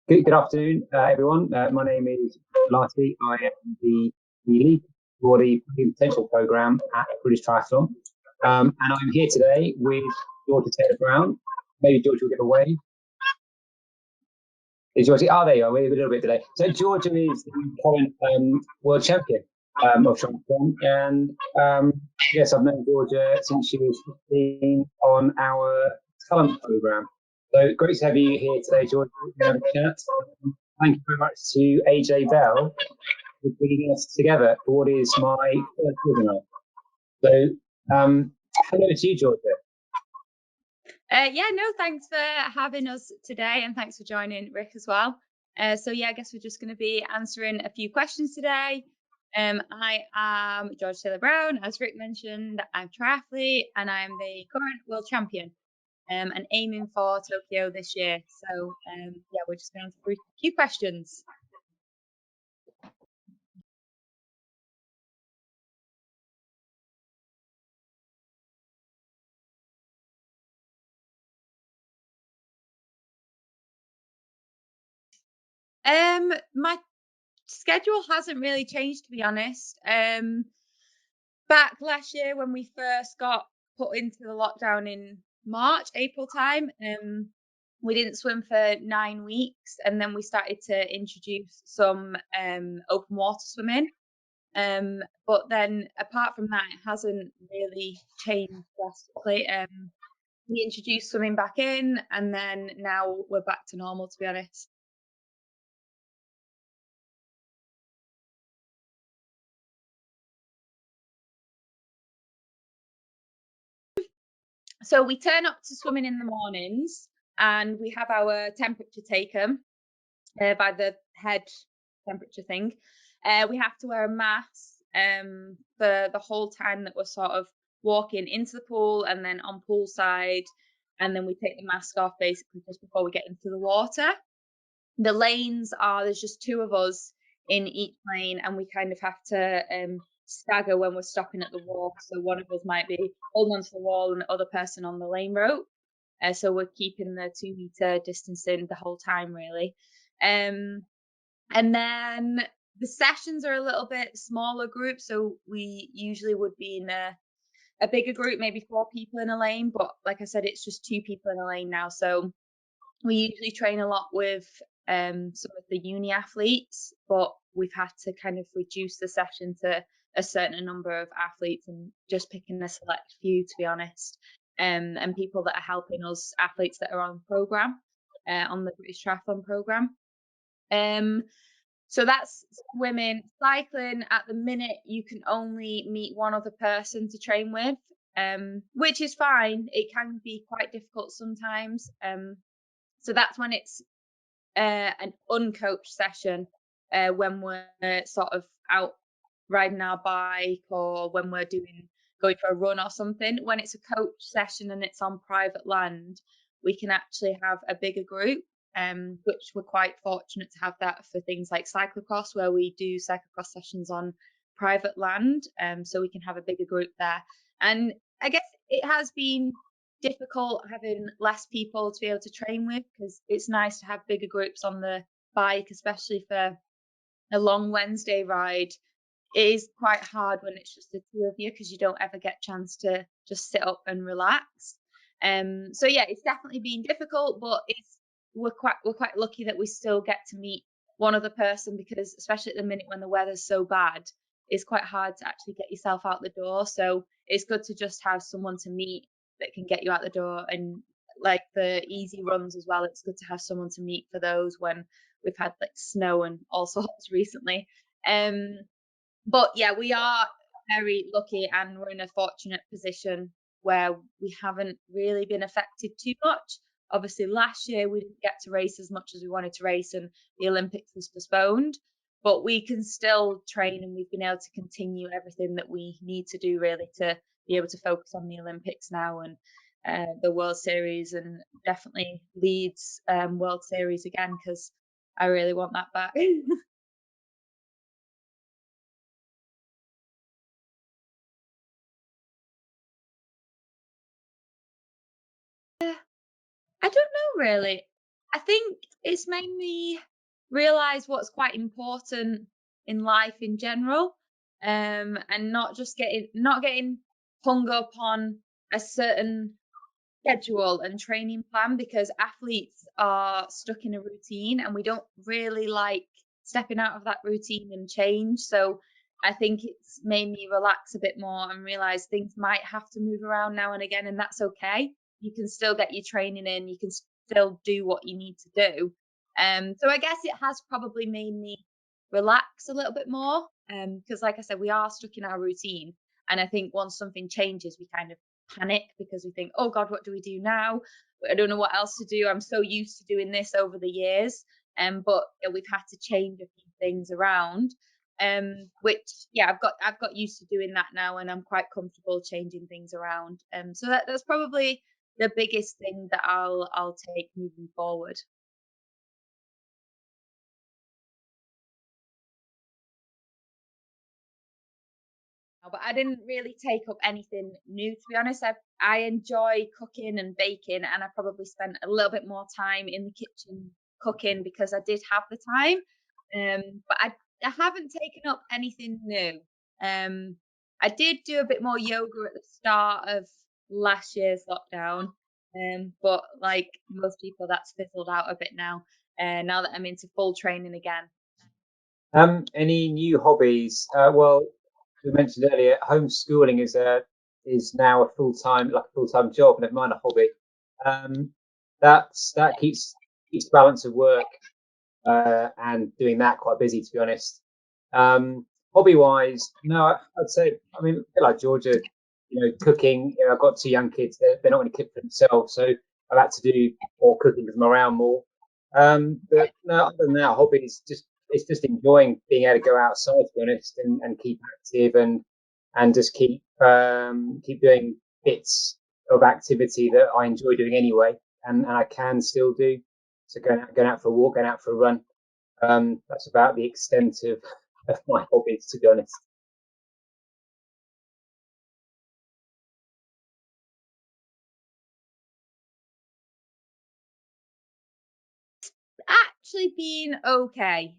Good afternoon, everyone. My name is Velati. I am the lead for the Potential program at British Triathlon. And I'm here today with Georgia Taylor-Brown. Maybe Georgia will give a wave. Is Georgia? Oh, there you are. We're a little bit delayed. So Georgia is the current world champion of triathlon. And yes, I've known Georgia since she was 15 on our talent program. So great to have you here today, Georgia. Have a chat. Thank you very much to AJ Bell for bringing us together for what is my first webinar. So, hello to you, Georgia. Thanks for having us today, and thanks for joining Rick as well. I guess we're just going to be answering a few questions today. I am Georgia Taylor-Brown. As Rick mentioned, I'm triathlete and I'm the current world champion and aiming for Tokyo this year. So we're just going to answer a few questions. My schedule hasn't really changed, to be honest. Back last year when we first got put into the lockdown in April time, we didn't swim for 9 weeks, and then we started to introduce some open water swimming. But then apart from that, it hasn't really changed drastically. We introduced swimming back in, and then now we're back to normal, to be honest. So we turn up to swimming in the mornings, and we have our temperature taken by the head temperature thing. We have to wear a mask for the whole time that we're sort of walking into the pool and then on poolside, and then we take the mask off basically just before we get into the water. The lanes there's just two of us in each lane, and we kind of have to stagger when we're stopping at the wall. So one of us might be holding onto the wall and the other person on the lane rope. So we're keeping the 2 meter distancing the whole time, really. And then the sessions are a little bit smaller groups. So we usually would be in a bigger group, maybe 4 people in a lane. But like I said, it's just 2 people in a lane now. So we usually train a lot with some of the uni athletes, but we've had to kind of reduce the session to a certain number of athletes and just picking a select few, to be honest, and people that are helping us, athletes that are on program, on the British Triathlon program. So that's swimming. Cycling, at the minute, you can only meet one other person to train with, which is fine. It can be quite difficult sometimes. So that's when it's an uncoached session, when we're sort of out riding our bike or when we're going for a run or something. When it's a coach session and it's on private land, we can actually have a bigger group, which we're quite fortunate to have that for things like cyclocross, where we do cyclocross sessions on private land, so we can have a bigger group there. And I guess it has been difficult having less people to be able to train with, because it's nice to have bigger groups on the bike, especially for a long Wednesday ride. It is quite hard when it's just the two of you, because you don't ever get a chance to just sit up and relax. So yeah, it's definitely been difficult, but we're quite lucky that we still get to meet one other person, because especially at the minute when the weather's so bad, it's quite hard to actually get yourself out the door. So it's good to just have someone to meet that can get you out the door. And like the easy runs as well, it's good to have someone to meet for those when we've had like snow and all sorts recently. But yeah, we are very lucky, and we're in a fortunate position where we haven't really been affected too much. Obviously, last year we didn't get to race as much as we wanted to race, and the Olympics was postponed. But we can still train, and we've been able to continue everything that we need to do, really, to be able to focus on the Olympics now and the World Series, and definitely Leeds World Series again, because I really want that back. I don't know, really. I think it's made me realize what's quite important in life in general, and not getting hung up on a certain schedule and training plan, because athletes are stuck in a routine and we don't really like stepping out of that routine and change. So I think it's made me relax a bit more and realize things might have to move around now and again, and that's okay. You can still get your training in, you can still do what you need to do. So I guess it has probably made me relax a little bit more, because like I said, we are stuck in our routine, and I think once something changes, we kind of panic because we think, oh God, what do we do now? I don't know what else to do. I'm so used to doing this over the years. But we've had to change a few things around. Which yeah, I've got used to doing that now, and I'm quite comfortable changing things around. So that's probably the biggest thing that I'll take moving forward. But I didn't really take up anything new, to be honest. I enjoy cooking and baking, and I probably spent a little bit more time in the kitchen cooking because I did have the time. But I haven't taken up anything new. Um, I did do a bit more yoga at the start of last year's lockdown, but like most people, that's fizzled out a bit now. Now that I'm into full training again. Any new hobbies? Well, we mentioned earlier, homeschooling is now a full time job, never mind a hobby. Um, that keeps balance of work and doing that quite busy, to be honest. Hobby wise, no, I'd say, I mean, a bit like Georgia, cooking. I've got two young kids; they're not going to cook for themselves, so I've had to do more cooking because I'm around more. But no, other than that, hobbies just it's just enjoying being able to go outside, to be honest, and keep active and just keep doing bits of activity that I enjoy doing anyway, and I can still do. So going out for a walk, going out for a run. That's about the extent of my hobbies, to be honest. Actually been okay.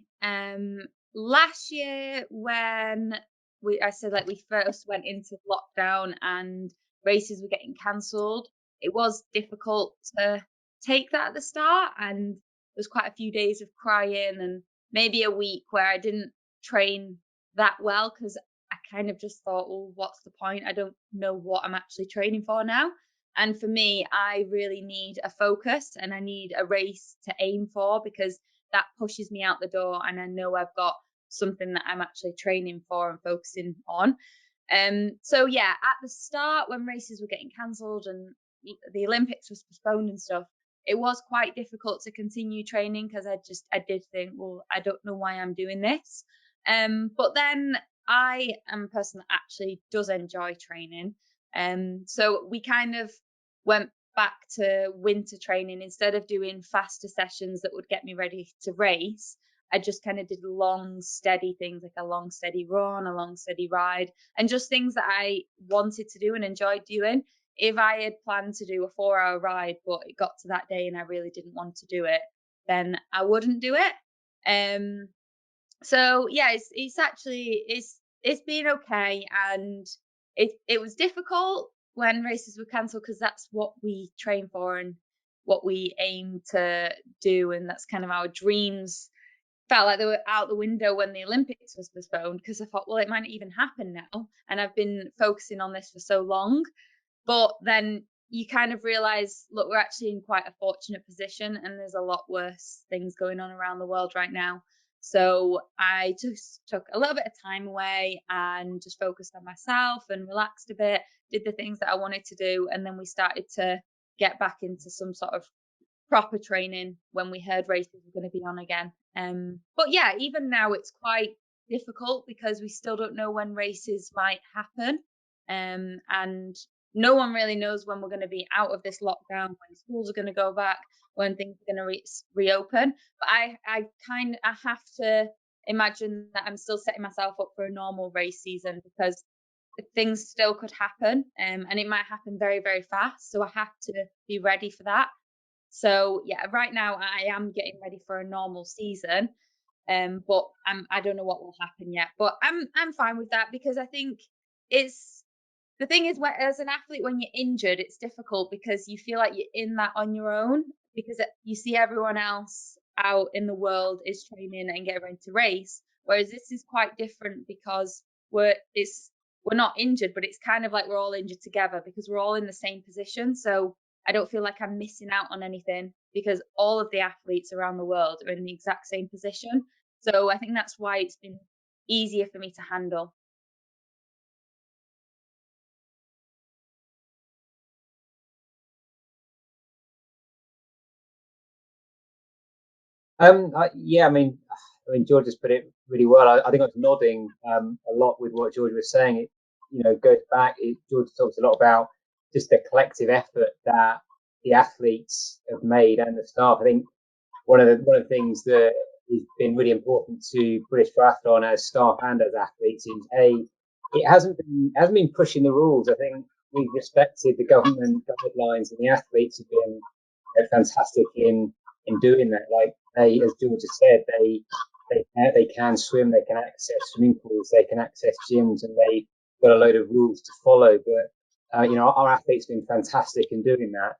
Last year when I said like we first went into lockdown and races were getting cancelled, it was difficult to take that at the start, and there was quite a few days of crying and maybe a week where I didn't train that well because I kind of just thought, well, what's the point? I don't know what I'm actually training for now. And for me, I really need a focus and I need a race to aim for, because that pushes me out the door and I know I've got something that I'm actually training for and focusing on. So yeah, at the start when races were getting cancelled and the Olympics was postponed and stuff, it was quite difficult to continue training because I did think, well, I don't know why I'm doing this. But then I am a person that actually does enjoy training. So we kind of went back to winter training. Instead of doing faster sessions that would get me ready to race, I just kind of did long, steady things like a long, steady run, a long, steady ride, and just things that I wanted to do and enjoyed doing. If I had planned to do a 4 hour ride, but it got to that day and I really didn't want to do it, then I wouldn't do it. Um, so yeah, it's been okay, and it was difficult when races were cancelled because that's what we train for and what we aim to do, and that's kind of our dreams. Felt like they were out the window when the Olympics was postponed because I thought, well, it might not even happen now, and I've been focusing on this for so long. But then you kind of realize, look, we're actually in quite a fortunate position, and there's a lot worse things going on around the world right now. So I just took a little bit of time away and just focused on myself and relaxed a bit, did the things that I wanted to do, and then we started to get back into some sort of proper training when we heard races were going to be on again. But yeah, even now it's quite difficult because we still don't know when races might happen. And no one really knows when we're going to be out of this lockdown, when schools are going to go back, when things are going to reopen. But I have to imagine that I'm still setting myself up for a normal race season because things still could happen, and it might happen very, very fast. So I have to be ready for that. So yeah, right now I am getting ready for a normal season, but I don't know what will happen yet. But I'm fine with that, because I think it's the thing is, as an athlete, when you're injured, it's difficult because you feel like you're in that on your own, because you see everyone else out in the world is training and getting ready to race. Whereas this is quite different because we're not injured, but it's kind of like we're all injured together because we're all in the same position. So I don't feel like I'm missing out on anything because all of the athletes around the world are in the exact same position. So I think that's why it's been easier for me to handle. Yeah, I mean, George has put it really well. I think I was nodding a lot with what George was saying. It, goes back. George talks a lot about just the collective effort that the athletes have made and the staff. I think one of the things that has been really important to British Triathlon as staff and as athletes is it hasn't been pushing the rules. I think we've respected the government guidelines, and the athletes have been fantastic in doing that. Like as George has said, they can swim, they can access swimming pools, they can access gyms, and they've got a load of rules to follow. But our athletes have been fantastic in doing that,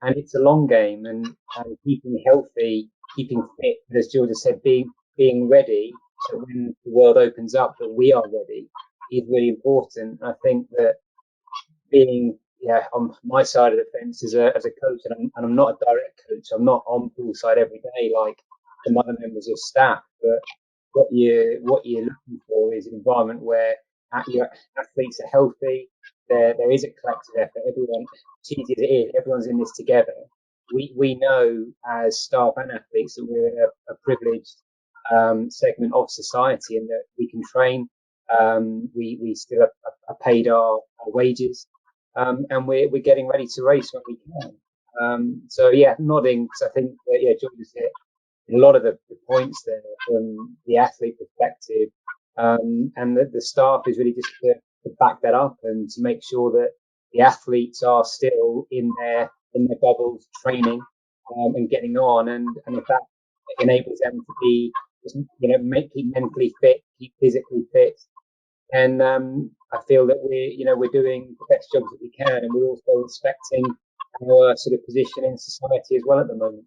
and it's a long game, and keeping healthy, keeping fit, as George has said, being ready so when the world opens up that we are ready is really important. I think that being on my side of the fence as a coach, and I'm not a direct coach. I'm not on poolside every day like some other members of staff. But what you're looking for is an environment where your athletes are healthy. There is a collective effort. Everyone, cheesy as it is, everyone's in this together. We know as staff and athletes that we're in a privileged segment of society, and that we can train. We still are paid our wages, and we're getting ready to race when we can. So yeah, nodding because I think that, yeah, George has hit a lot of the points there from the athlete perspective, and the staff is really just to back that up and to make sure that the athletes are still in their bubbles training, and getting on, and if that enables them to be just, keep mentally fit, keep physically fit, and I feel that we're doing the best jobs that we can, and we're also respecting our sort of position in society as well at the moment.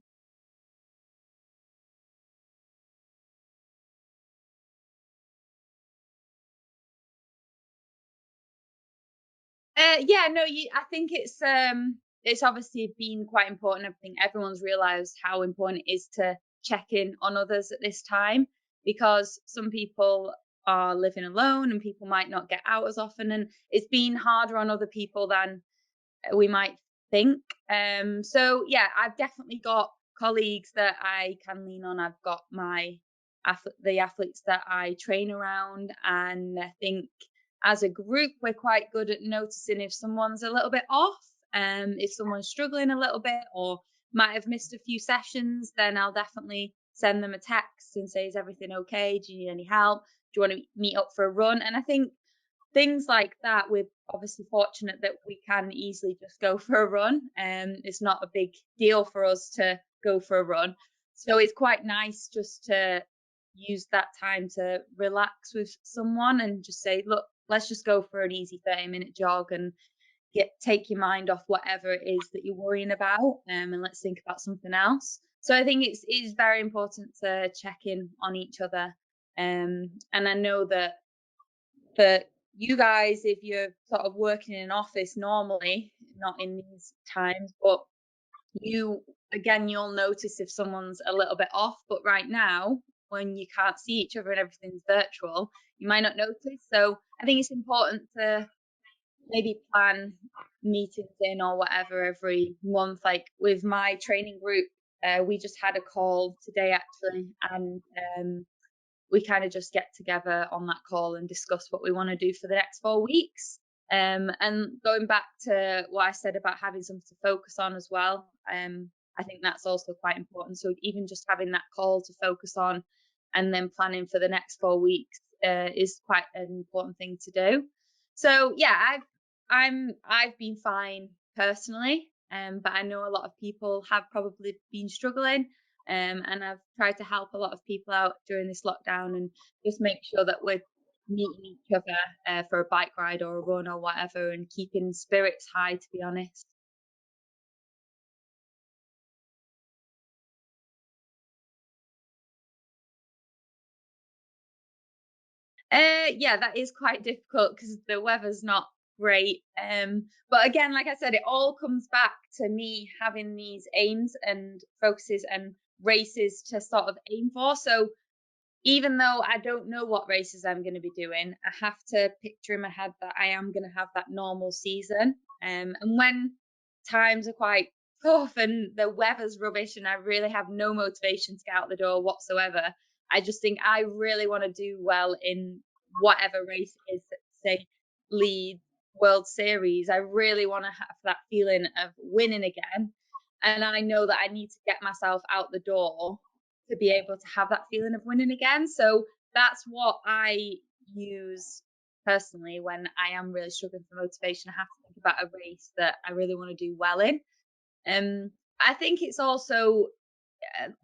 Yeah, no, I think it's obviously been quite important. I think everyone's realised how important it is to check in on others at this time, because some people are living alone and people might not get out as often, and it's been harder on other people than we might think. So yeah, I've definitely got colleagues that I can lean on. I've got the athletes that I train around, and I think as a group we're quite good at noticing if someone's a little bit off, if someone's struggling a little bit or might have missed a few sessions, then I'll definitely send them a text and say, is everything okay? Do you need any help? Do you want to meet up for a run? And I think things like that, we're obviously fortunate that we can easily just go for a run. It's not a big deal for us to go for a run. So it's quite nice just to use that time to relax with someone and just say, look, let's just go for an easy 30-minute jog and take your mind off whatever it is that you're worrying about, and let's think about something else. So I think it is very important to check in on each other. And I know that for you guys, if you're sort of working in an office normally, not in these times, but you again, you'll notice if someone's a little bit off. But right now, when you can't see each other and everything's virtual, you might not notice. So I think it's important to maybe plan meetings in or whatever every month. Like with my training group, we just had a call today actually, and we kind of just get together on that call and discuss what we want to do for the next 4 weeks. And going back to what I said about having something to focus on as well, I think that's also quite important. So even just having that call to focus on and then planning for the next 4 weeks is quite an important thing to do. So yeah, I've been fine personally. but I know a lot of people have probably been struggling, and I've tried to help a lot of people out during this lockdown and just make sure that we're meeting each other for a bike ride or a run or whatever, and keeping spirits high, to be honest. Yeah, that is quite difficult because the weather's not great. But again, like I said, it all comes back to me having these aims and focuses and races to sort of aim for. So even though I don't know what races I'm going to be doing, I have to picture in my head that I am going to have that normal season. And when times are quite tough and the weather's rubbish and I really have no motivation to get out the door whatsoever, I just think I really want to do well in whatever race it is, say Leeds World Series. I really want to have that feeling of winning again. And I know that I need to get myself out the door to be able to have that feeling of winning again. So that's what I use personally when I am really struggling for motivation. I have to think about a race that I really want to do well in. I think it's also,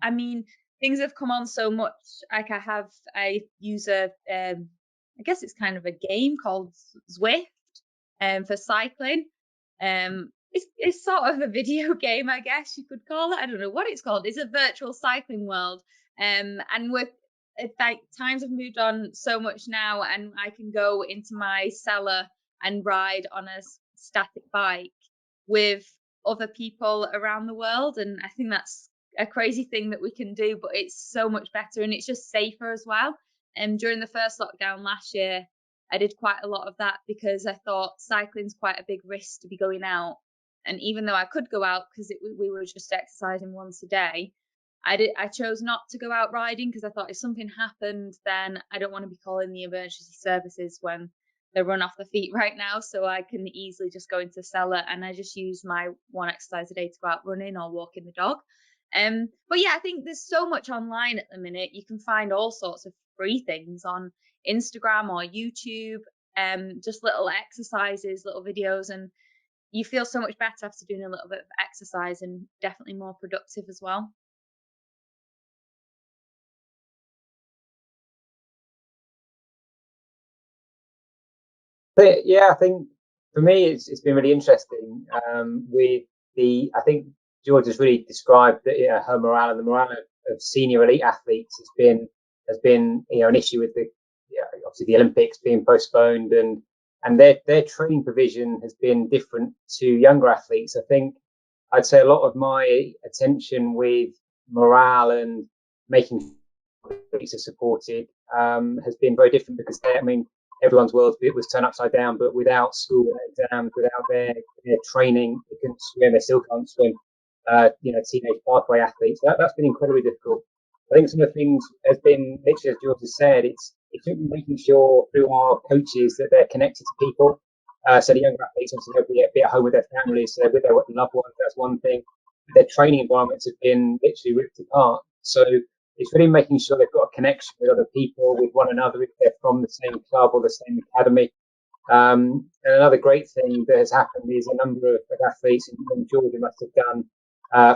I mean, things have come on so much. Like I use I guess it's kind of a game called Zwift, for cycling. It's sort of a video game, I guess you could call it. I don't know what it's called. It's a virtual cycling world. And with like times have moved on so much now, and I can go into my cellar and ride on a static bike with other people around the world. And I think that's a crazy thing that we can do, but it's so much better and it's just safer as well. And during the first lockdown last year, I did quite a lot of that because I thought cycling's quite a big risk to be going out. And even though I could go out because we were just exercising once a day, I chose not to go out riding because I thought if something happened, then I don't want to be calling the emergency services when they run off the feet right now. So I can easily just go into the cellar and I just use my one exercise a day to go out running or walking the dog. But yeah, I think there's so much online at the minute. You can find all sorts of free things on Instagram or YouTube, just little exercises, little videos, and you feel so much better after doing a little bit of exercise and definitely more productive as well. But yeah, I think for me it's been really interesting. With the I think George has really described that, her morale and the morale of senior elite athletes has been an issue with the, obviously the Olympics being postponed, and their training provision has been different to younger athletes. I think I'd say a lot of my attention with morale and making athletes are supported, has been very different because I mean, everyone's world was turned upside down, but without school, without exams, without their training, they couldn't swim, they still can't swim. Teenage pathway athletes, that's been incredibly difficult. I think some of the things has been, literally as George has said, it's making sure through our coaches that they're connected to people. So the younger athletes, obviously, they'll be at home with their families, so they're with their loved ones. That's one thing. Their training environments have been literally ripped apart. So it's really making sure they've got a connection with other people, with one another, if they're from the same club or the same academy. And another great thing that has happened is a number of athletes, and Georgia must have done,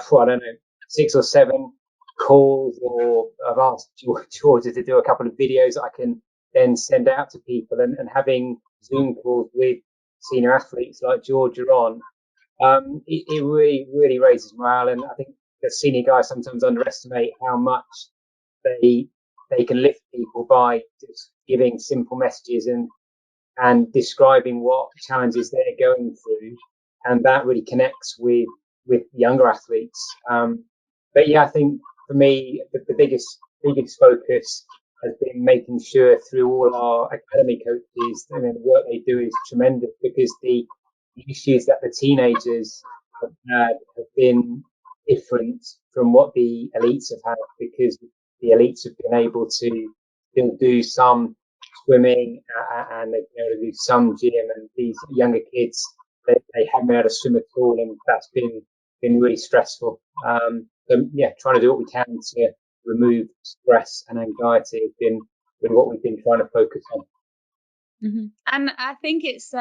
for, I don't know, 6 or 7 calls, or I've asked Georgia to do a couple of videos that I can then send out to people, and having Zoom calls with senior athletes like Georgia on, it really, really raises morale. And I think the senior guys sometimes underestimate how much they they can lift people by just giving simple messages and describing what challenges they're going through, and that really connects with younger athletes. But yeah, I think for me the biggest focus has been making sure through all our academy coaches, the work they do is tremendous, because the issues that the teenagers have had have been different from what the elites have had, because the elites have been able to still do some swimming, and they've been able to do some gym, and these younger kids, they haven't been able to swim at all, and that's been really stressful. So yeah, trying to do what we can to remove stress and anxiety has been really what we've been trying to focus on. And I think it's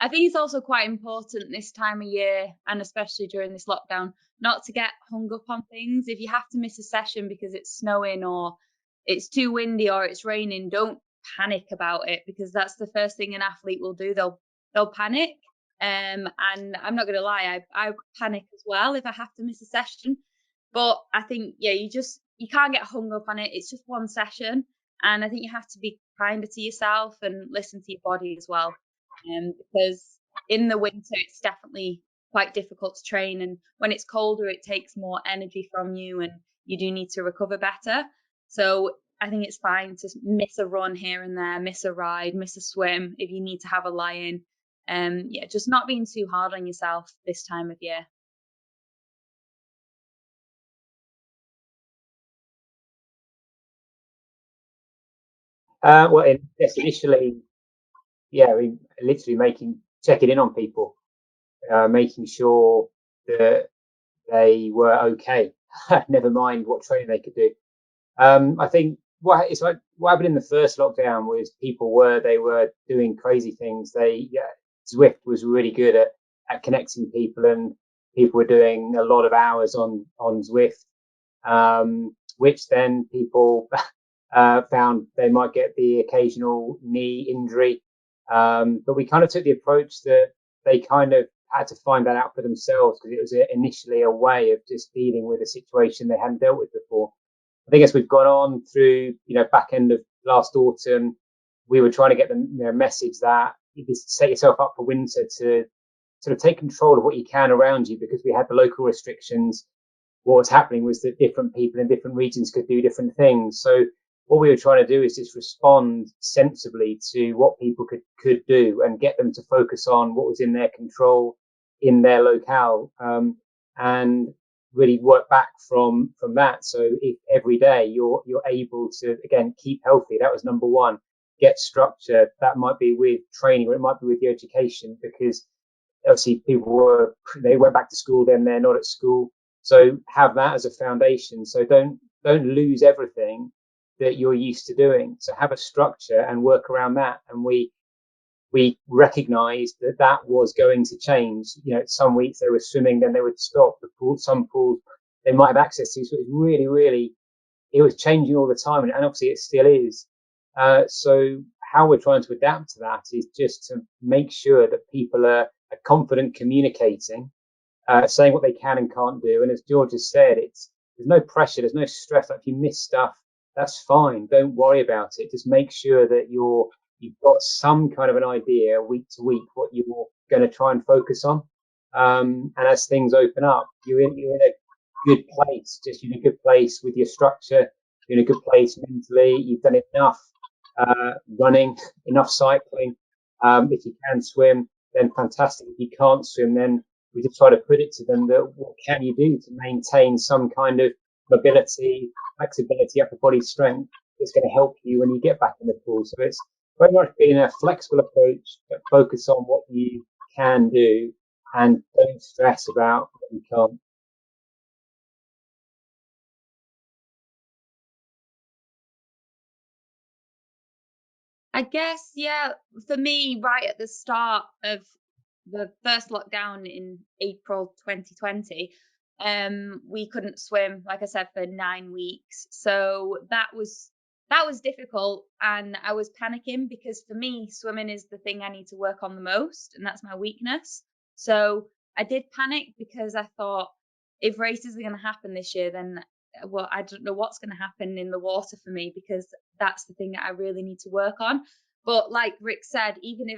I think it's also quite important this time of year, and especially during this lockdown, not to get hung up on things. If you have to miss a session because it's snowing or it's too windy or it's raining, don't panic about it, because that's the first thing an athlete will do. They'll panic. And I'm not gonna lie, I panic as well if I have to miss a session. But I think, yeah, you can't get hung up on it. It's just one session. And I think you have to be kinder to yourself and listen to your body as well. Because in the winter it's definitely quite difficult to train, and when it's colder it takes more energy from you and you do need to recover better. So I think it's fine to miss a run here and there, miss a ride, miss a swim if you need to have a lie-in. Yeah, just not being too hard on yourself this time of year. Well, yes, initially, yeah, we literally checking in on people, making sure that they were okay. Never mind what training they could do. I think what happened in the first lockdown was they were doing crazy things. Zwift was really good at connecting people, and people were doing a lot of hours on Zwift, which then people found they might get the occasional knee injury. But we kind of took the approach that they kind of had to find that out for themselves, because it was initially a way of just dealing with a situation they hadn't dealt with before. I think as we've gone on through, back end of last autumn, we were trying to get the message that you just set yourself up for winter to sort of take control of what you can around you, because we had the local restrictions. What was happening was that different people in different regions could do different things. So what we were trying to do is just respond sensibly to what people could do, and get them to focus on what was in their control in their locale, and really work back from that. So if every day you're able to, again, keep healthy, that was number one. Get structure. That might be with training, or it might be with your education, because obviously they went back to school, then they're not at school. So have that as a foundation. So don't lose everything that you're used to doing. So have a structure and work around that. And we recognized that that was going to change. Some weeks they were swimming, then they would stop. Some pools they might have access to. So it was really, really, it was changing all the time, and obviously it still is. So how we're trying to adapt to that is just to make sure that people are confident communicating, saying what they can and can't do. And as George has said, there's no pressure, there's no stress. Like, if you miss stuff, that's fine. Don't worry about it. Just make sure that you've got some kind of an idea week to week what you're going to try and focus on. And as things open up, you're in a good place. You're in a good place with your structure. You're in a good place mentally. You've done enough running, enough cycling. If you can swim, then fantastic. If you can't swim, then we just try to put it to them that what can you do to maintain some kind of mobility, flexibility, upper body strength that's going to help you when you get back in the pool. So it's very much being a flexible approach, but focus on what you can do and don't stress about what you can't. I guess, yeah, for me, right at the start of the first lockdown in April 2020, we couldn't swim, like I said, for 9 weeks. So that was difficult, and I was panicking because for me, swimming is the thing I need to work on the most, and that's my weakness. So I did panic because I thought, if races are going to happen this year, then well, I don't know what's going to happen in the water for me, because that's the thing that I really need to work on. But like Rick said, even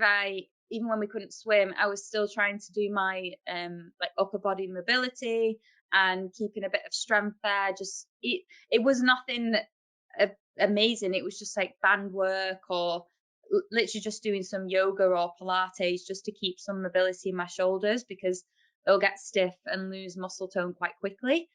when we couldn't swim, I was still trying to do my like upper body mobility and keeping a bit of strength there. Just it was nothing amazing. It was just like band work, or literally just doing some yoga or Pilates just to keep some mobility in my shoulders, because they'll get stiff and lose muscle tone quite quickly.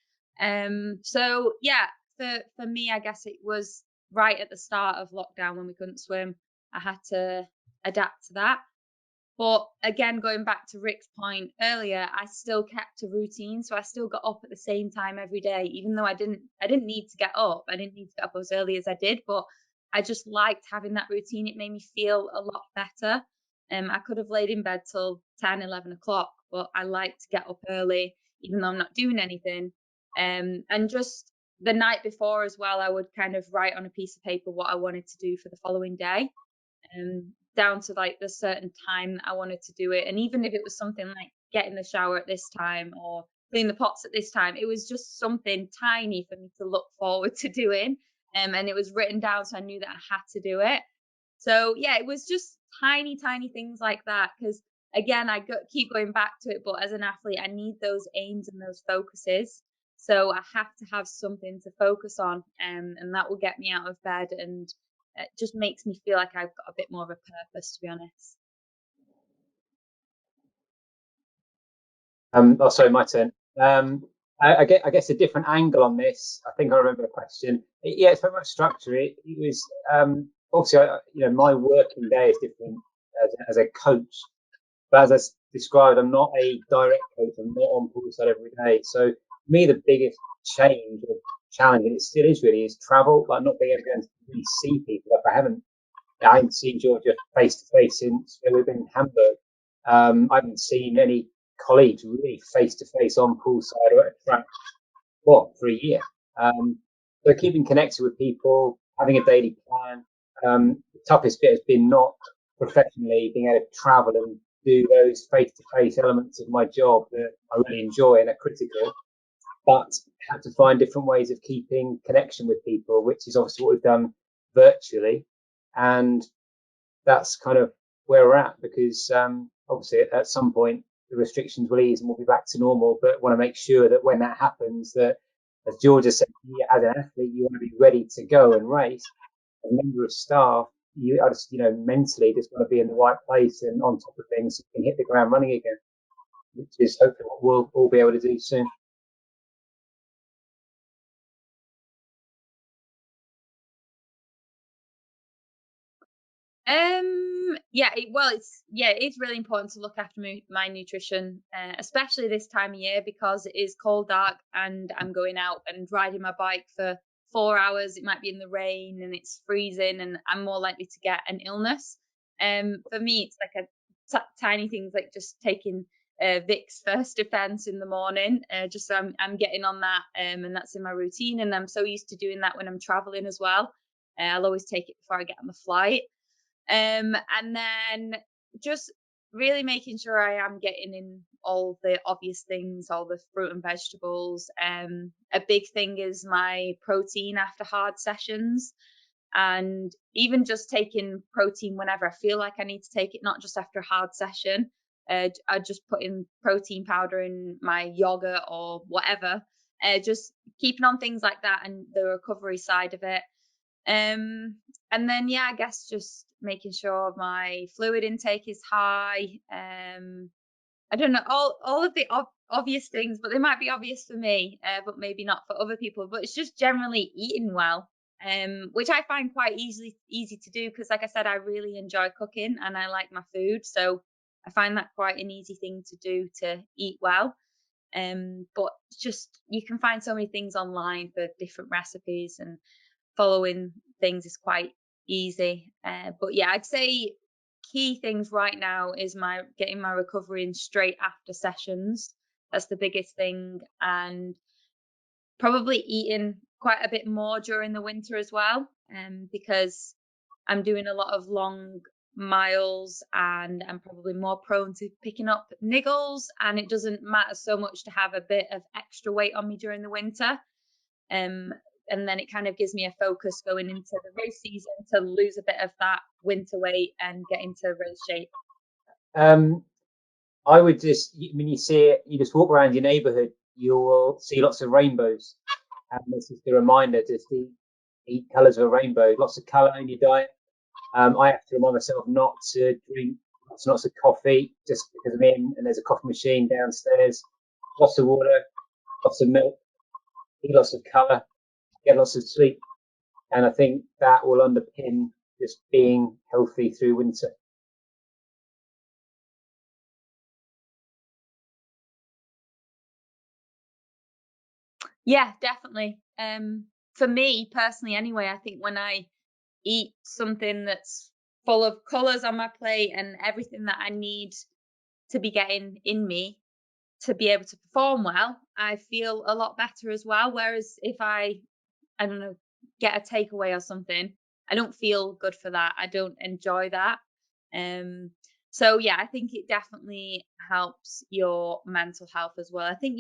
So yeah, for me, I guess it was right at the start of lockdown when we couldn't swim. I had to adapt to that. But again, going back to Rick's point earlier, I still kept a routine. So I still got up at the same time every day, even though I didn't need to get up. I didn't need to get up as early as I did, but I just liked having that routine. It made me feel a lot better. I could have laid in bed till 10, 11 o'clock, but I like to get up early, even though I'm not doing anything. And just the night before as well, I would kind of write on a piece of paper what I wanted to do for the following day, down to like the certain time that I wanted to do it. And even if it was something like get in the shower at this time or clean the pots at this time, it was just something tiny for me to look forward to doing. And it was written down, so I knew that I had to do it. So yeah, it was just tiny, tiny things like that. Because again, keep going back to it, but as an athlete, I need those aims and those focuses. So I have to have something to focus on, and that will get me out of bed, and it just makes me feel like I've got a bit more of a purpose, to be honest. Sorry, my turn. I guess a different angle on this. I think I remember the question. Yeah, it's very much structure. It was obviously, my working day is different as a coach, but as I described, I'm not a direct coach. I'm not on poolside every day. So for me, the biggest change or challenge, and it still is really, is travel. Like not being able to go and really see people. Like I haven't seen Georgia face to face since we've been in Hamburg. I haven't seen any colleagues really face to face on poolside or at a track, for a year. So keeping connected with people, having a daily plan. The toughest bit has been not professionally being able to travel and do those face to face elements of my job that I really enjoy and are critical, but had to find different ways of keeping connection with people, which is obviously what we've done virtually. And that's kind of where we're at because obviously at some point the restrictions will ease and we'll be back to normal. But want to make sure that when that happens, that as Georgia said, as an athlete, you want to be ready to go and race. As a member of staff, you are just mentally just want to be in the right place and on top of things, so you can hit the ground running again, which is hopefully what we'll all be able to do soon. It is really important to look after my nutrition, especially this time of year because it is cold, dark, and I'm going out and riding my bike for 4 hours. It might be in the rain and it's freezing, and I'm more likely to get an illness. For me, it's like a tiny things like just taking Vicks First Defense in the morning, just so I'm getting on that, and that's in my routine. And I'm so used to doing that when I'm traveling as well. I'll always take it before I get on the flight. And then just really making sure I am getting in all the obvious things, all the fruit and vegetables. A big thing is my protein after hard sessions, and even just taking protein whenever I feel like I need to take it, not just after a hard session. I just put in protein powder in my yogurt or whatever. Just keeping on things like that and the recovery side of it. And then I guess just making sure my fluid intake is high. I don't know, all of the obvious things, but they might be obvious for me, but maybe not for other people. But it's just generally eating well, which I find quite easy to do because, like I said, I really enjoy cooking and I like my food, so I find that quite an easy thing to do to eat well. But just you can find so many things online for different recipes, and following things is quite easy. But I'd say key things right now is my getting my recovery in straight after sessions. That's the biggest thing, and probably eating quite a bit more during the winter as well, because I'm doing a lot of long miles and I'm probably more prone to picking up niggles, and it doesn't matter so much to have a bit of extra weight on me during the winter. Um, and then it kind of gives me a focus going into the race season to lose a bit of that winter weight and get into race shape. Um, I would when you see it, you just walk around your neighborhood, you will see lots of rainbows. And this is the reminder to eat colors of a rainbow, lots of color in your diet. I have to remind myself not to drink lots of coffee just because I'm in and there's a coffee machine downstairs. Lots of water, lots of milk, eat lots of color, get lots of sleep. And I think that will underpin just being healthy through winter. Yeah, definitely. For me personally, anyway, I think when I eat something that's full of colours on my plate and everything that I need to be getting in me to be able to perform well, I feel a lot better as well. Whereas if I don't know, get a takeaway or something, I don't feel good for that. I don't enjoy that. So yeah, I think it definitely helps your mental health as well. I think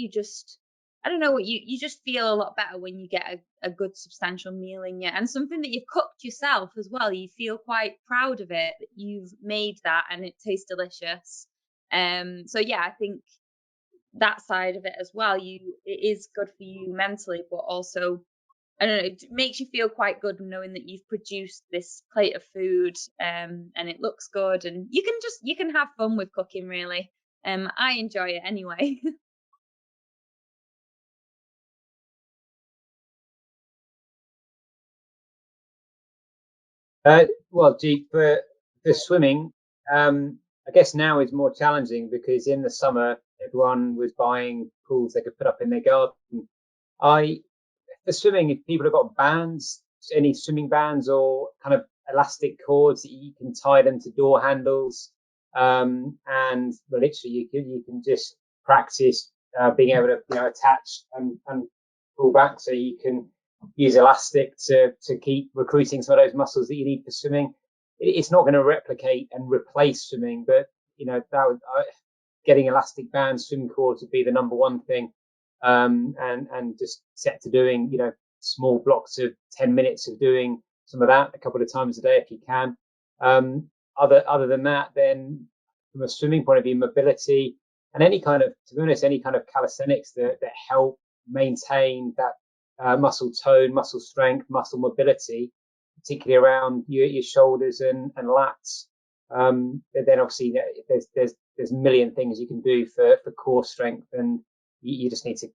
I don't know what you just feel a lot better when you get a good substantial meal in you and something that you've cooked yourself as well. You feel quite proud of it that you've made that and it tastes delicious. So yeah, I think that side of it as well, it is good for you mentally, but also I don't know, it makes you feel quite good knowing that you've produced this plate of food, and it looks good, and you can have fun with cooking really. I enjoy it anyway. Well, for swimming, I guess now is more challenging because in the summer everyone was buying pools they could put up in their garden. I For swimming, if people have got bands, any swimming bands or kind of elastic cords that you can tie them to door handles, and well, literally you can just practice being able to attach and pull back, so you can use elastic to keep recruiting some of those muscles that you need for swimming. It's not going to replicate and replace swimming, but that would getting elastic bands, swim cords would be the number one thing, and just set to doing small blocks of 10 minutes of doing some of that a couple of times a day if you can. Other than that, then from a swimming point of view, mobility and any kind of, to be honest, any kind of calisthenics that help maintain that muscle tone, muscle strength, muscle mobility, particularly around your shoulders and lats. Then obviously there's a million things you can do for core strength, and you just need to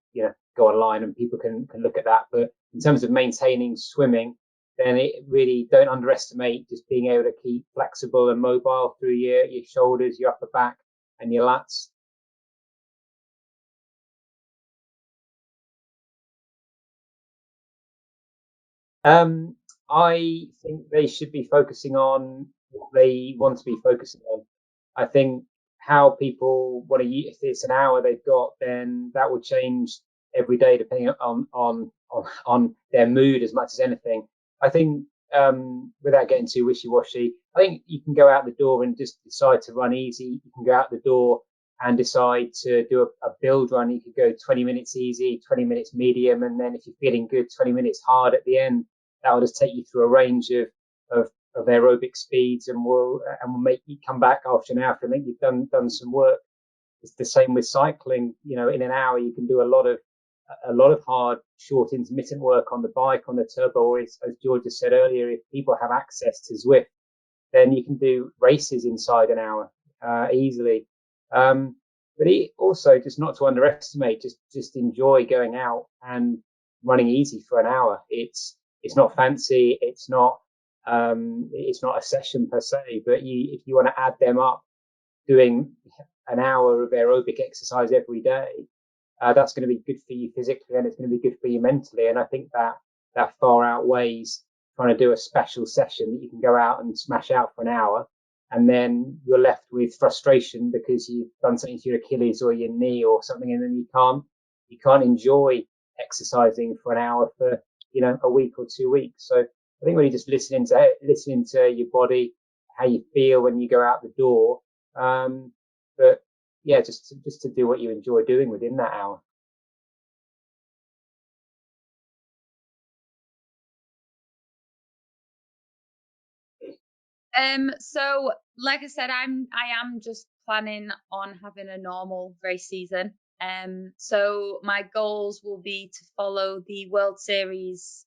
go online and people can look at that. But in terms of maintaining swimming, then it really, don't underestimate just being able to keep flexible and mobile through your shoulders, your upper back, and your lats. I think they should be focusing on what they want to be focusing on. I think how people want to use, if it's an hour they've got, then that will change every day depending on their mood as much as anything. I think, without getting too wishy-washy, I think you can go out the door and just decide to run easy. You can go out the door and decide to do a build run. You could go 20 minutes easy, 20 minutes medium, and then if you're feeling good, 20 minutes hard at the end. That will just take you through a range of, of aerobic speeds, and will make you come back after an hour feeling you've done some work. It's the same with cycling. In an hour you can do a lot of hard, short, intermittent work on the bike, on the turbo. Or as George has said earlier, if people have access to Zwift, then you can do races inside an hour easily. But also, just not to underestimate, just enjoy going out and running easy for an hour. It's not fancy. It's not a session per se, but if you want to add them up, doing an hour of aerobic exercise every day, that's going to be good for you physically, and it's going to be good for you mentally. And I think that far outweighs trying to do a special session that you can go out and smash out for an hour, and then you're left with frustration because you've done something to your Achilles or your knee or something, and then you can't enjoy exercising for an hour for a week or 2 weeks. So I think really just listening to your body, how you feel when you go out the door. But yeah, just to do what you enjoy doing within that hour. So like I said, I am just planning on having a normal race season. So my goals will be to follow the World Series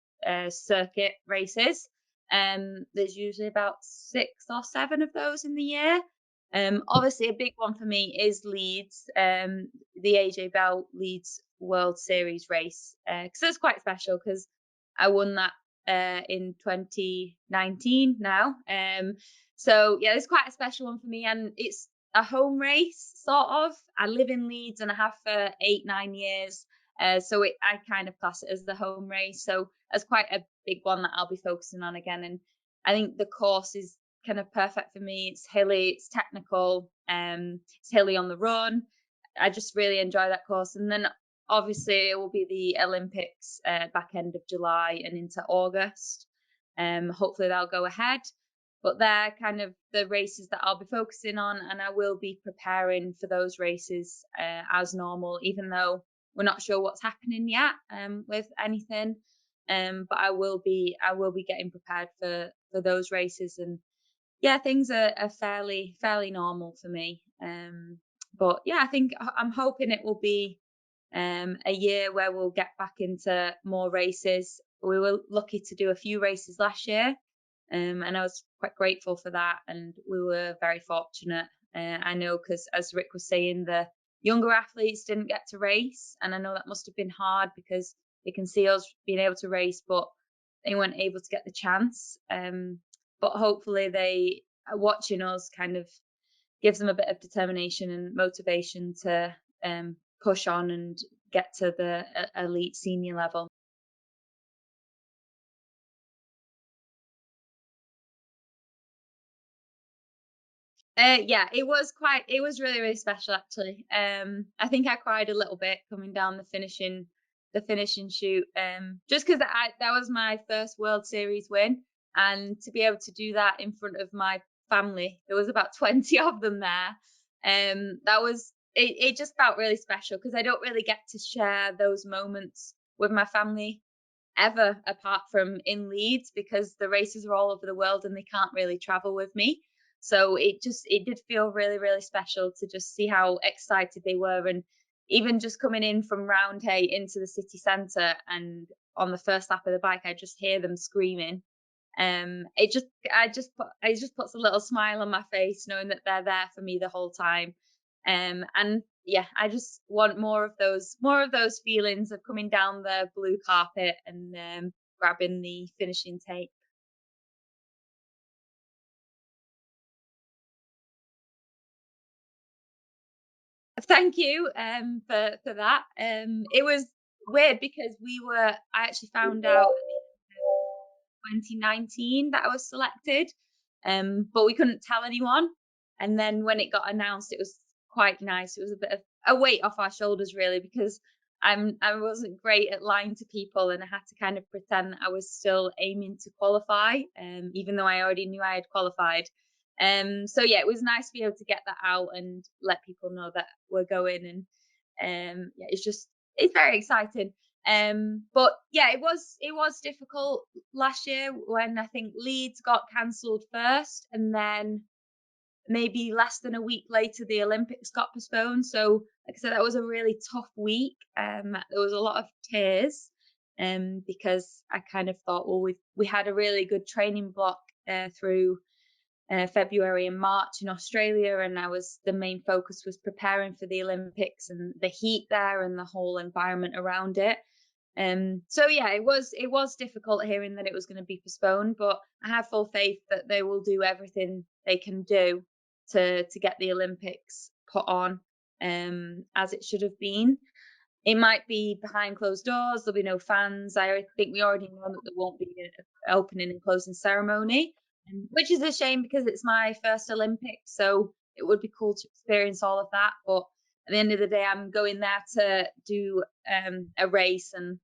circuit races. There's usually about 6 or 7 of those in the year. Obviously a big one for me is Leeds, the AJ Bell Leeds World Series race, because it's quite special because I won that in 2019 now. So yeah, it's quite a special one for me, and it's a home race sort of. I live in Leeds and I have for 8-9 years. So I kind of class it as the home race. So that's quite a big one that I'll be focusing on again. And I think the course is kind of perfect for me. It's hilly, it's technical, it's hilly on the run. I just really enjoy that course. And then obviously it will be the Olympics back end of July and into August. Hopefully that'll go ahead. But they're kind of the races that I'll be focusing on, and I will be preparing for those races as normal, even though we're not sure what's happening yet with anything. But I will be getting prepared for those races, and yeah, things are fairly normal for me. But yeah, I think I'm hoping it will be a year where we'll get back into more races. We were lucky to do a few races last year, and I was quite grateful for that, and we were very fortunate. I know, because as Rick was saying, the younger athletes didn't get to race, and I know that must have been hard because they can see us being able to race, but they weren't able to get the chance. But hopefully they watching us kind of gives them a bit of determination and motivation to push on and get to the elite senior level. Yeah, it was really, really special actually. I think I cried a little bit coming down the finishing chute. Just because that was my first World Series win, and to be able to do that in front of my family, there was about 20 of them there. That was it just felt really special because I don't really get to share those moments with my family ever, apart from in Leeds, because the races are all over the world and they can't really travel with me. So it did feel really, really special to just see how excited they were. And even just coming in from Roundhay into the city centre, and on the first lap of the bike, I just hear them screaming. It just puts a little smile on my face knowing that they're there for me the whole time. And yeah, I just want more of those feelings of coming down the blue carpet and grabbing the finishing tape. Thank you for that. It was weird because I actually found out 2019 that I was selected, but we couldn't tell anyone. And then when it got announced, it was quite nice. It was a bit of a weight off our shoulders, really, because I wasn't great at lying to people, and I had to kind of pretend that I was still aiming to qualify, even though I already knew I had qualified. So yeah, it was nice to be able to get that out and let people know that we're going. And yeah, it's very exciting. But yeah, it was difficult last year when I think Leeds got cancelled first, and then maybe less than a week later the Olympics got postponed. So like I said, that was a really tough week. There was a lot of tears, because I kind of thought, well, we had a really good training block through February and March in Australia, and the main focus was preparing for the Olympics and the heat there and the whole environment around it. So yeah, it was difficult hearing that it was going to be postponed, but I have full faith that they will do everything they can do to get the Olympics put on as it should have been. It might be behind closed doors. There'll be no fans. I think we already know that there won't be an opening and closing ceremony, which is a shame because it's my first Olympics. So it would be cool to experience all of that. But at the end of the day, I'm going there to do a race, and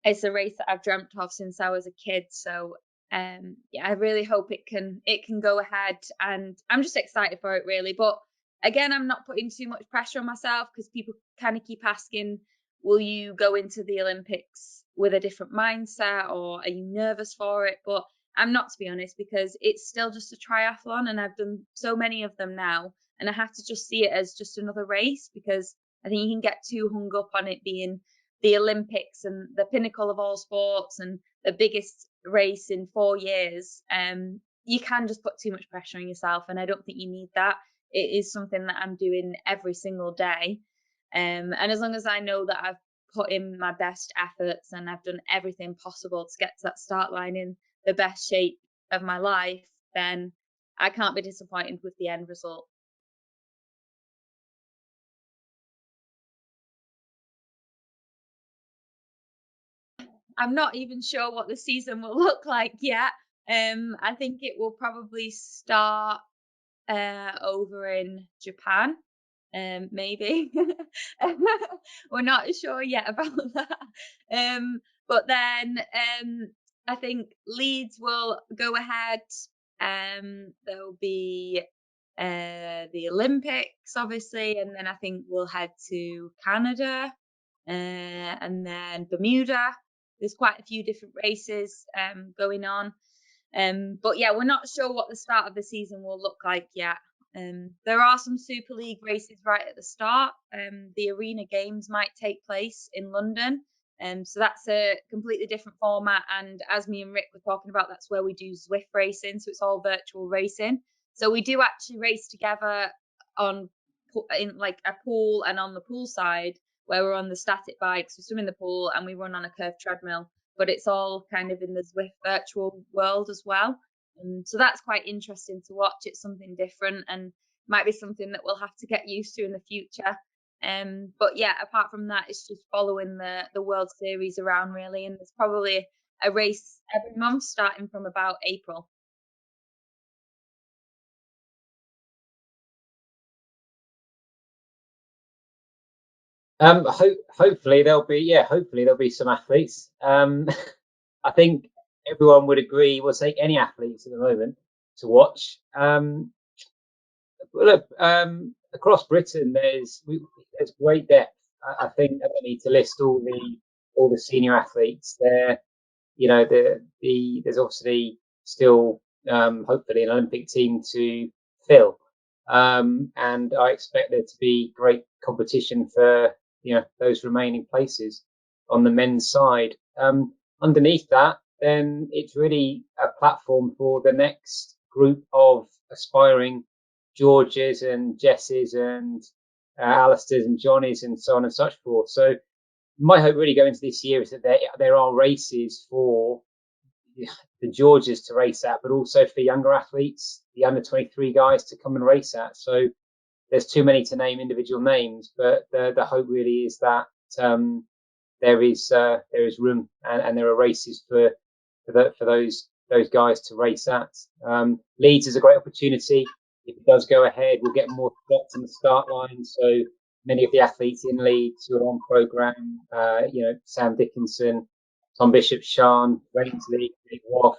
it's a race that I've dreamt of since I was a kid. So yeah, I really hope it can go ahead, and I'm just excited for it, really. But again, I'm not putting too much pressure on myself because people kind of keep asking, will you go into the Olympics with a different mindset, or are you nervous for it? But I'm not, to be honest, because it's still just a triathlon, and I've done so many of them now, and I have to just see it as just another race, because I think you can get too hung up on it being the Olympics and the pinnacle of all sports and the biggest race in 4 years. You can just put too much pressure on yourself, and I don't think you need that. It is something that I'm doing every single day, and as long as I know that I've put in my best efforts and I've done everything possible to get to that start line in the best shape of my life, then I can't be disappointed with the end result. I'm not even sure what the season will look like yet. I think it will probably start over in Japan, maybe. We're not sure yet about that. But then I think Leeds will go ahead. There'll be the Olympics, obviously, and then I think we'll head to Canada, and then Bermuda. There's quite a few different races going on. But yeah, we're not sure what the start of the season will look like yet. There are some Super League races right at the start. The Arena Games might take place in London. So that's a completely different format. And as me and Rick were talking about, that's where we do Zwift racing. So it's all virtual racing. So we do actually race together in like a pool, and on the pool side where we're on the static bikes, we swim in the pool and we run on a curved treadmill. But it's all kind of in the Zwift virtual world as well. So that's quite interesting to watch. It's something different and might be something that we'll have to get used to in the future. But yeah, apart from that, it's just following the World Series around really, and there's probably a race every month starting from about April. Hopefully there'll be some athletes. I think everyone would agree we'll take any athletes at the moment to watch. Look, across Britain, there's great depth. I think I don't need to list all the senior athletes there. You know, there's obviously still hopefully an Olympic team to fill, and I expect there to be great competition for those remaining places on the men's side. Underneath that, then it's really a platform for the next group of aspiring Georges and Jesses and Alistairs and Johnnies and so on and such forth. So my hope really going into this year is that there are races for the Georges to race at, but also for younger athletes, the under 23 guys to come and race at. So there's too many to name individual names, but the hope really is that there is room and there are races for those guys to race at. Leeds is a great opportunity. If it does go ahead, we'll get more spots in the start line. So many of the athletes in Leeds who are on programme, Sam Dickinson, Tom Bishop, Sean, Rainsley, Nick Waff,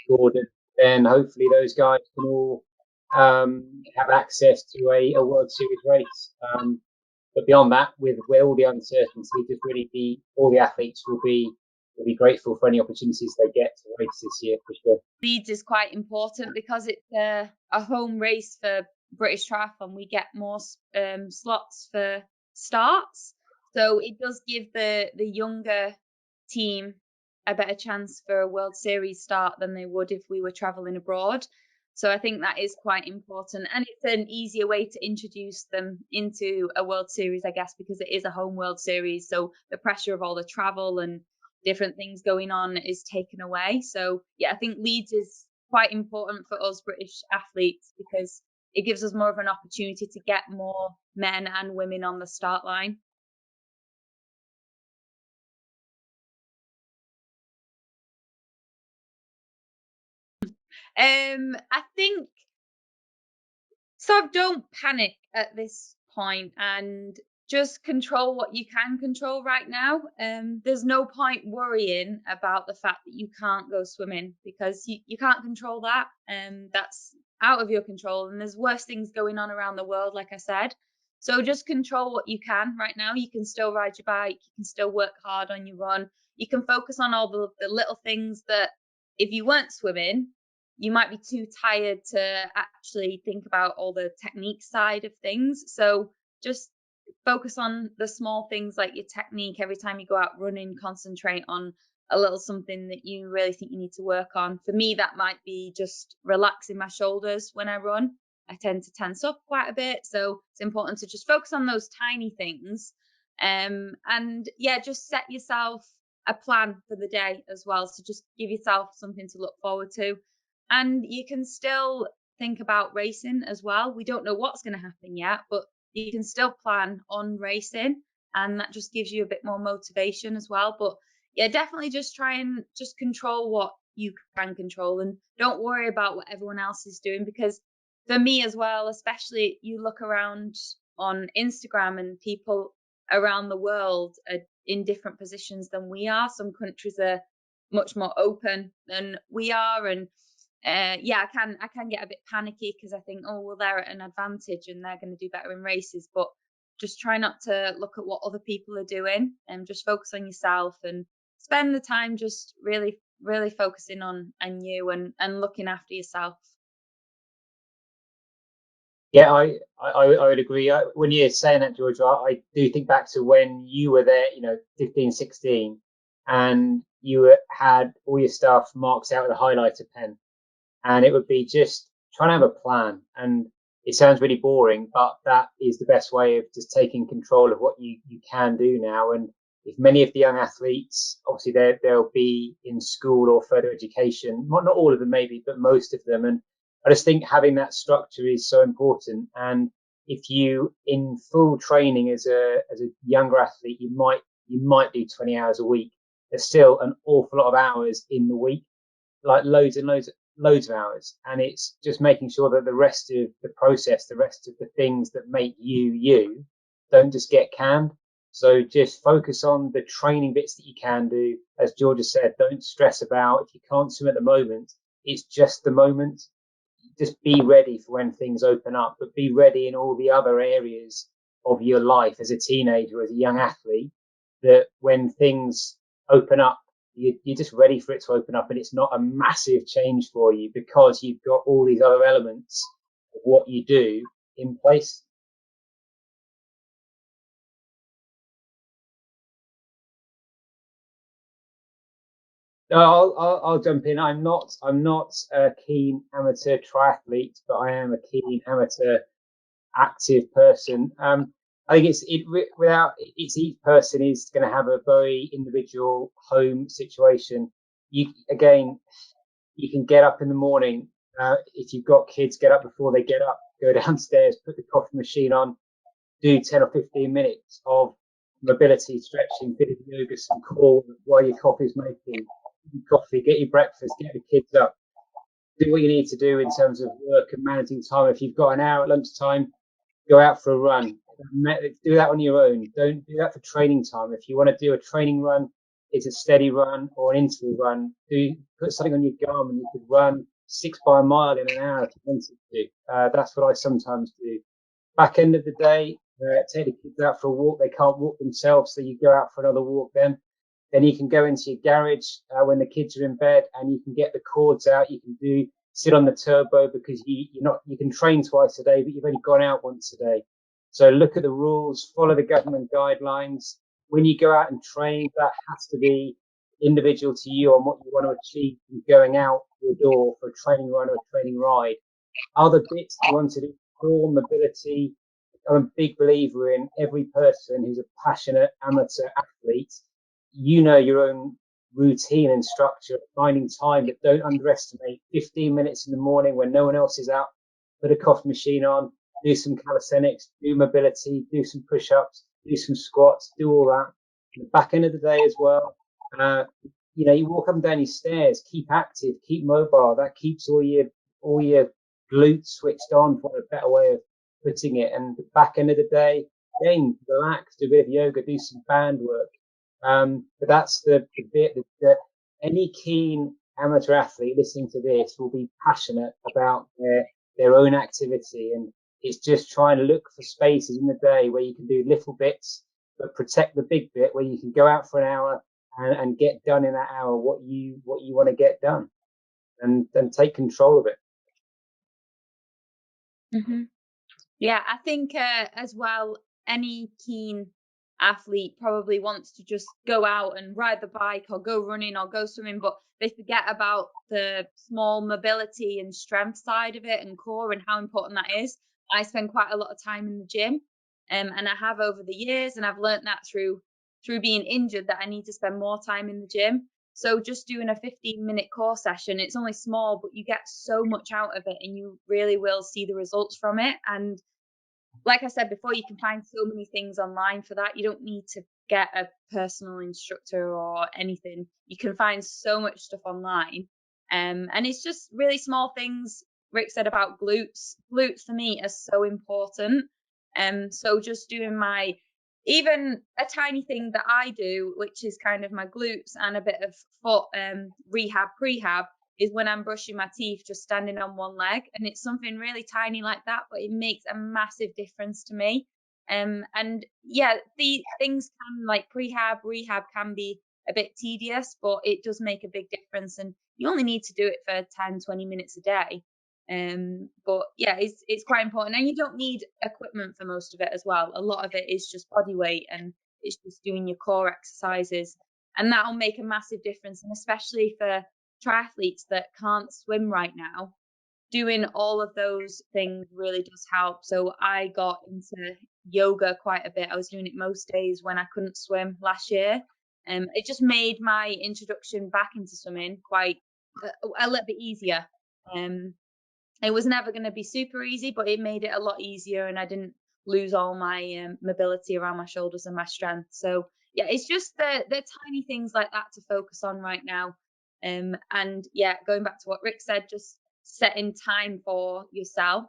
Gordon, then hopefully those guys can all have access to a World Series race. But beyond that, with all the uncertainty, just really all the athletes will be grateful for any opportunities they get to race this year for sure. Leeds is quite important because it's a home race for British Triathlon. We get more slots for starts, so it does give the younger team a better chance for a World Series start than they would if we were travelling abroad. So I think that is quite important, and it's an easier way to introduce them into a World Series, I guess, because it is a home World Series. So the pressure of all the travel and different things going on is taken away. So yeah, I think Leeds is quite important for us British athletes because it gives us more of an opportunity to get more men and women on the start line. I think so. Don't panic at this point and just control what you can control right now. There's no point worrying about the fact that you can't go swimming because you can't control that. That's out of your control, and there's worse things going on around the world, like I said. So just control what you can right now. You can still ride your bike. You can still work hard on your run. You can focus on all the little things that if you weren't swimming, you might be too tired to actually think about all the technique side of things. So just focus on the small things like your technique. Every time you go out running, concentrate on a little something that you really think you need to work on. For me, that might be just relaxing my shoulders when I run. I tend to tense up quite a bit. So it's important to just focus on those tiny things. And yeah, just set yourself a plan for the day as well. So just give yourself something to look forward to. And you can still think about racing as well. We don't know what's going to happen yet, but you can still plan on racing, and that just gives you a bit more motivation as well. But yeah, definitely just try and just control what you can control, and don't worry about what everyone else is doing, because for me as well, especially, you look around on Instagram and people around the world are in different positions than we are. Some countries are much more open than we are, and yeah, I can get a bit panicky because I think, oh well, they're at an advantage and they're going to do better in races. But just try not to look at what other people are doing, and just focus on yourself and spend the time just really focusing on you and looking after yourself. Yeah, I would agree. When you're saying that, Georgia, I do think back to when you were there, 15, 16, and had all your stuff marked out with a highlighter pen, and it would be just trying to have a plan. And it sounds really boring, but that is the best way of just taking control of what you can do now. And if many of the young athletes, obviously they'll be in school or further education, not all of them maybe, but most of them. And I just think having that structure is so important. And if you in full training as a younger athlete, you might do 20 hours a week. There's still an awful lot of hours in the week, like loads and loads of hours. And it's just making sure that the rest of the process, the rest of the things that make you don't just get canned. So just focus on the training bits that you can do. As Georgia said, don't stress about if you can't swim at the moment. It's just the moment. Just be ready for when things open up, but be ready in all the other areas of your life as a teenager, as a young athlete, that when things open up, you're just ready for it to open up, and it's not a massive change for you because you've got all these other elements of what you do in place. No, I'll jump in. I'm not a keen amateur triathlete, but I am a keen amateur active person. I think each person is going to have a very individual home situation. You can get up in the morning. If you've got kids, get up before they get up, go downstairs, put the coffee machine on, do 10 or 15 minutes of mobility, stretching, bit of yoga, some core while your coffee's making. Coffee, get your breakfast, get the kids up, do what you need to do in terms of work and managing time. If you've got an hour at lunchtime, go out for a run. Do that on your own. Don't do that for training time. If you want to do a training run, it's a steady run or an interval run. Put something on your Garmin. You could run 6 by a mile in an hour if you wanted to. That's what I sometimes do. Back end of the day, take the kids out for a walk. They can't walk themselves, so you go out for another walk then. Then you can go into your garage when the kids are in bed, and you can get the cords out. You can sit on the turbo because you can train twice a day, but you've only gone out once a day. So look at the rules, follow the government guidelines. When you go out and train, that has to be individual to you on what you want to achieve from going out your door for a training run or a training ride. Other bits you want to do, core mobility. I'm a big believer in every person who's a passionate amateur athlete. You know your own routine and structure, finding time, but don't underestimate 15 minutes in the morning when no one else is out. Put a coffee machine on, do some calisthenics, do mobility, do some push-ups, do some squats, do all that. In the back end of the day as well, you walk up and down your stairs, keep active, keep mobile. That keeps all your glutes switched on, for a better way of putting it. And the back end of the day, again, relax, do a bit of yoga, do some band work. But that's the bit that any keen amateur athlete listening to this will be passionate about their own activity. And it's just trying to look for spaces in the day where you can do little bits, but protect the big bit where you can go out for an hour and get done in that hour what you want to get done, and take control of it. Mm-hmm. Yeah, I think as well, any keen athlete probably wants to just go out and ride the bike or go running or go swimming, but they forget about the small mobility and strength side of it and core and how important that is. I spend quite a lot of time in the gym, and I have over the years, and I've learned that through being injured, that I need to spend more time in the gym. So just doing a 15-minute core session, it's only small, but you get so much out of it and you really will see the results from it. And like I said before, you can find so many things online for that. You don't need to get a personal instructor or anything. You can find so much stuff online. And it's just really small things. Rick said about glutes. Glutes for me are so important. So just doing even a tiny thing that I do, which is kind of my glutes and a bit of foot rehab, prehab, is when I'm brushing my teeth, just standing on one leg. And it's something really tiny like that, but it makes a massive difference to me. And yeah, the things can, like rehab can be a bit tedious, but it does make a big difference. And you only need to do it for 10, 20 minutes a day. But yeah, it's quite important. And you don't need equipment for most of it as well. A lot of it is just body weight, and it's just doing your core exercises. And that'll make a massive difference. And especially for triathletes that can't swim right now, doing all of those things really does help. So I got into yoga quite a bit. I was doing it most days when I couldn't swim last year. It just made my introduction back into swimming quite a little bit easier. It was never going to be super easy, but it made it a lot easier, and I didn't lose all my mobility around my shoulders and my strength. So yeah, it's just the tiny things like that to focus on right now. And yeah, going back to what Rick said, just setting time for yourself,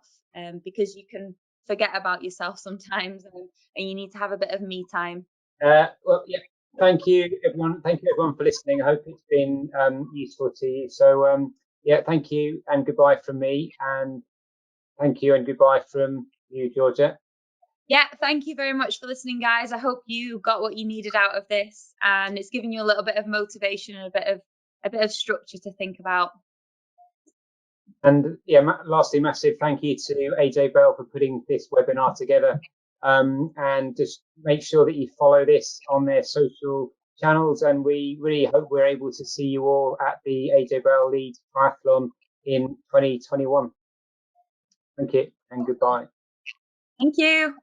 because you can forget about yourself sometimes, and you need to have a bit of me time. Well, yeah. Thank you, everyone. Thank you, everyone, for listening. I hope it's been useful to you. So, yeah, thank you and goodbye from me, and thank you and goodbye from you, Georgia. Yeah, thank you very much for listening, guys. I hope you got what you needed out of this, and it's given you a little bit of motivation and a bit of structure to think about. And yeah, lastly, massive thank you to AJ Bell for putting this webinar together. And just make sure that you follow this on their social channels. And we really hope we're able to see you all at the AJ Bell Lead Triathlon in 2021. Thank you and goodbye. Thank you.